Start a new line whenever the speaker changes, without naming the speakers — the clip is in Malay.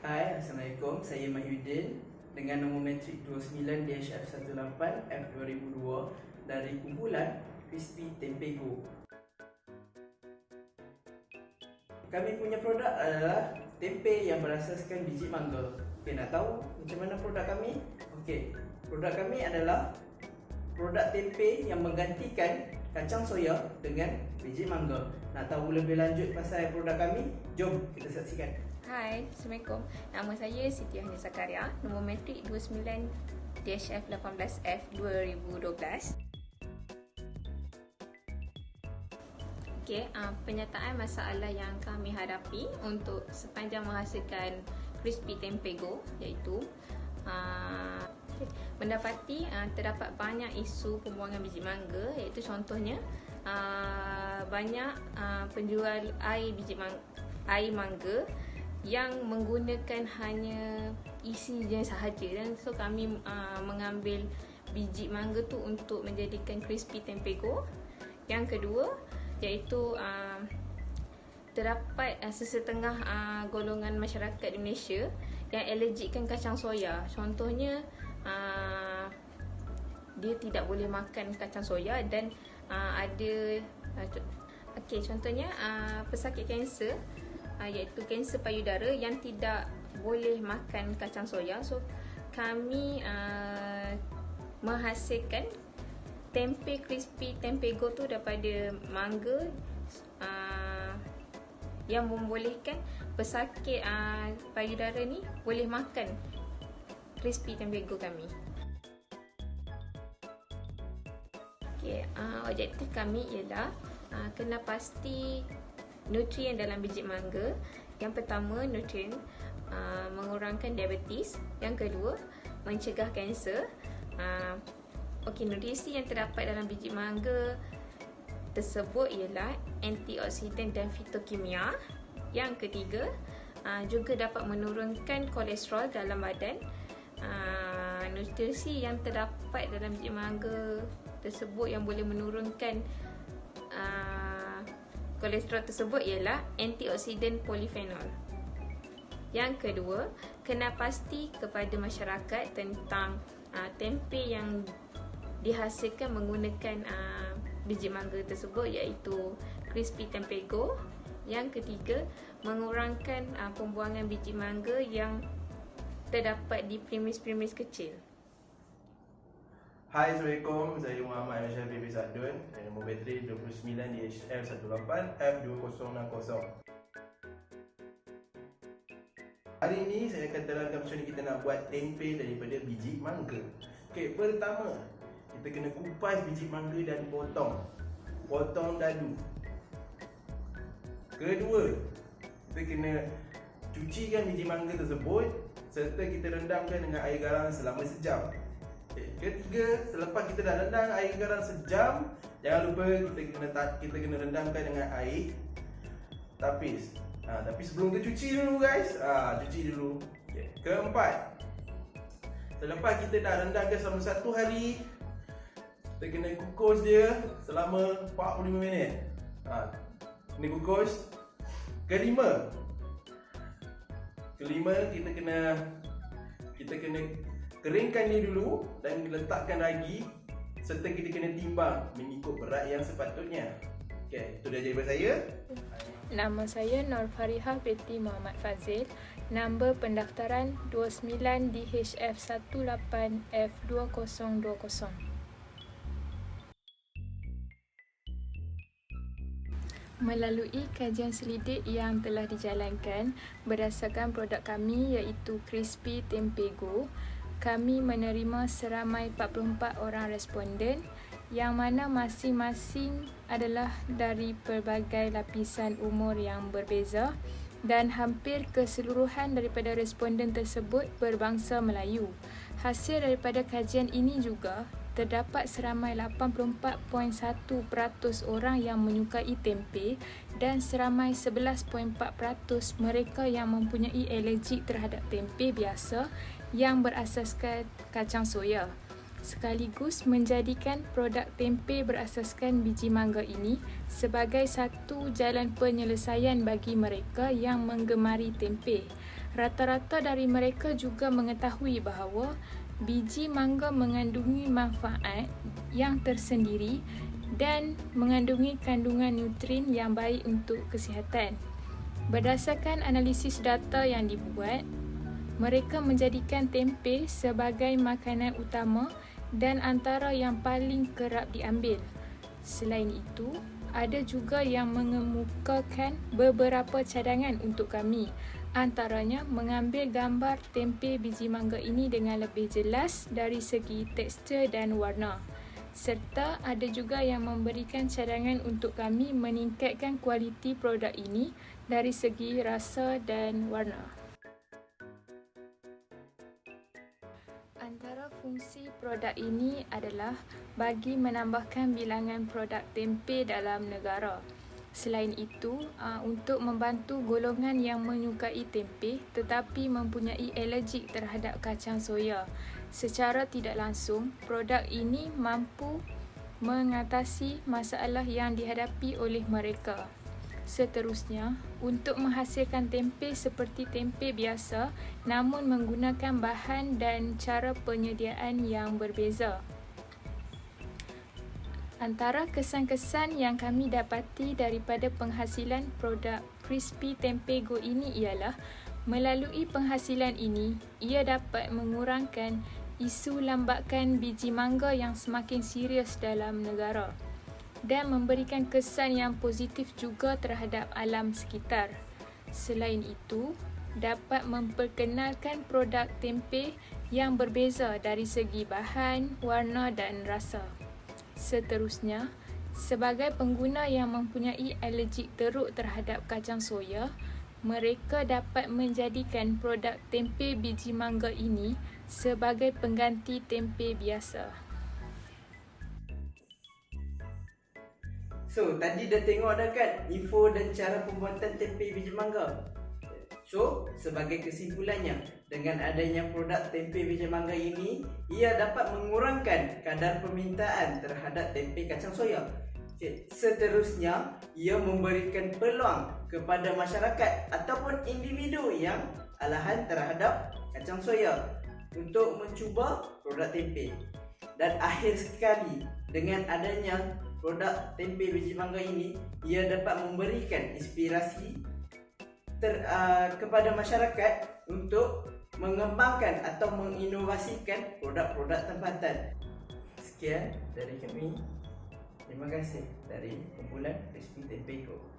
Hai, Assalamualaikum. Saya Mahyudin dengan nombor matrik 29-F18F2002 dari kumpulan Crispy Tempego. Kami punya produk adalah tempe yang berasaskan biji mangga. Okey, nak tahu macam mana produk kami? Okey, produk kami adalah produk tempe yang menggantikan kacang soya dengan biji mangga. Nak tahu lebih lanjut pasal produk kami? Jom kita saksikan.
Hai, Assalamualaikum. Nama saya Siti Ahni Zakaria, nombor matrik 29-F18F2012. Okey, penyataan masalah yang kami hadapi untuk sepanjang menghasilkan crispy tempego iaitu mendapati terdapat banyak isu pembuangan biji mangga, iaitu contohnya banyak penjual air mangga yang menggunakan hanya isinya sahaja, dan so kami mengambil biji mangga tu untuk menjadikan crispy tempego. Yang kedua iaitu terdapat sesetengah golongan masyarakat Indonesia yang alergikkan kacang soya. Contohnya dia tidak boleh makan kacang soya, dan contohnya pesakit kanser, iaitu kanser payudara yang tidak boleh makan kacang soya. So kami menghasilkan tempe crispy tempego tu daripada mangga yang membolehkan pesakit payudara ni boleh makan crispy tempego kami. Okay, objektif kami ialah kena pasti nutrien dalam biji mangga. Yang pertama, nutrien mengurangkan diabetes. Yang kedua, mencegah kanser. Nutrisi yang terdapat dalam biji mangga tersebut ialah antioksidan dan fitokimia. Yang ketiga, juga dapat menurunkan kolesterol dalam badan. Nutrisi yang terdapat dalam biji mangga tersebut yang boleh menurunkan kolesterol tersebut ialah antioksidan polifenol. Yang kedua, kena pasti kepada masyarakat tentang tempe yang dihasilkan menggunakan biji mangga tersebut, iaitu crispy tempego. Yang ketiga, mengurangkan pembuangan biji mangga yang terdapat di premis-premis kecil.
Hai, Assalamualaikum. Saya Muhammad Aisyah Bibi Sadun, nombor bateri 29-DHL18F2060. Hari ini saya akan terangkan macam mana kita nak buat tempe daripada biji mangga. Okey, pertama, kita kena kupas biji mangga dan potong dadu. Kedua, kita kena cucikan biji mangga tersebut serta kita rendamkan dengan air garam selama sejam. Ketiga, selepas kita dah rendam air garam sejam, jangan lupa kita kena rendamkan dengan air tapis. Tapi sebelum tu cuci dulu guys. Cuci dulu. Okay. Keempat, selepas kita dah rendamkan selama 1 hari, kita kena kukus dia selama 45 minit. Kena kukus. Kelima, kita kena keringkan dia dulu dan letakkan ragi, serta kita kena timbang mengikut berat yang sepatutnya. Okey, itu dah jadi daripada saya.
Nama saya Nur Farihah binti Muhammad Fazil. Nombor pendaftaran 29DHF18F2020. Melalui kajian selidik yang telah dijalankan berdasarkan produk kami iaitu Crispy Tempego, kami menerima seramai 44 orang responden yang mana masing-masing adalah dari pelbagai lapisan umur yang berbeza, dan hampir keseluruhan daripada responden tersebut berbangsa Melayu. Hasil daripada kajian ini juga terdapat seramai 84.1% orang yang menyukai tempe dan seramai 11.4% mereka yang mempunyai alergik terhadap tempe biasa yang berasaskan kacang soya. sekaligus menjadikan produk tempe berasaskan biji mangga ini sebagai satu jalan penyelesaian bagi mereka yang menggemari tempe. Rata-rata dari mereka juga mengetahui bahawa biji mangga mengandungi manfaat yang tersendiri dan mengandungi kandungan nutrien yang baik untuk kesihatan. Berdasarkan analisis data yang dibuat, mereka menjadikan tempe sebagai makanan utama dan antara yang paling kerap diambil. Selain itu, ada juga yang mengemukakan beberapa cadangan untuk kami. Antaranya mengambil gambar tempe biji mangga ini dengan lebih jelas dari segi tekstur dan warna. Serta ada juga yang memberikan cadangan untuk kami meningkatkan kualiti produk ini dari segi rasa dan warna. Antara fungsi produk ini adalah bagi menambahkan bilangan produk tempe dalam negara. Selain itu, untuk membantu golongan yang menyukai tempe tetapi mempunyai alergik terhadap kacang soya. Secara tidak langsung, produk ini mampu mengatasi masalah yang dihadapi oleh mereka. Seterusnya, untuk menghasilkan tempe seperti tempe biasa namun menggunakan bahan dan cara penyediaan yang berbeza. Antara kesan-kesan yang kami dapati daripada penghasilan produk Crispy Tempe Go ini ialah melalui penghasilan ini, ia dapat mengurangkan isu lambakan biji mangga yang semakin serius dalam negara dan memberikan kesan yang positif juga terhadap alam sekitar. Selain itu, dapat memperkenalkan produk tempe yang berbeza dari segi bahan, warna dan rasa. Seterusnya, sebagai pengguna yang mempunyai alergik teruk terhadap kacang soya, mereka dapat menjadikan produk tempe biji mangga ini sebagai pengganti tempe biasa.
So, tadi dah tengok dah kan info dan cara pembuatan tempe biji mangga. So, sebagai kesimpulannya, dengan adanya produk tempe biji mangga ini, ia dapat mengurangkan kadar permintaan terhadap tempe kacang soya. Seterusnya, ia memberikan peluang kepada masyarakat ataupun individu yang alahan terhadap kacang soya untuk mencuba produk tempe. Dan akhir sekali, dengan adanya produk tempe biji mangga ini, ia dapat memberikan inspirasi kepada masyarakat untuk mengembangkan atau menginovasikan produk-produk tempatan. Sekian dari kami. Terima kasih dari kumpulan Crispy Tempe Go.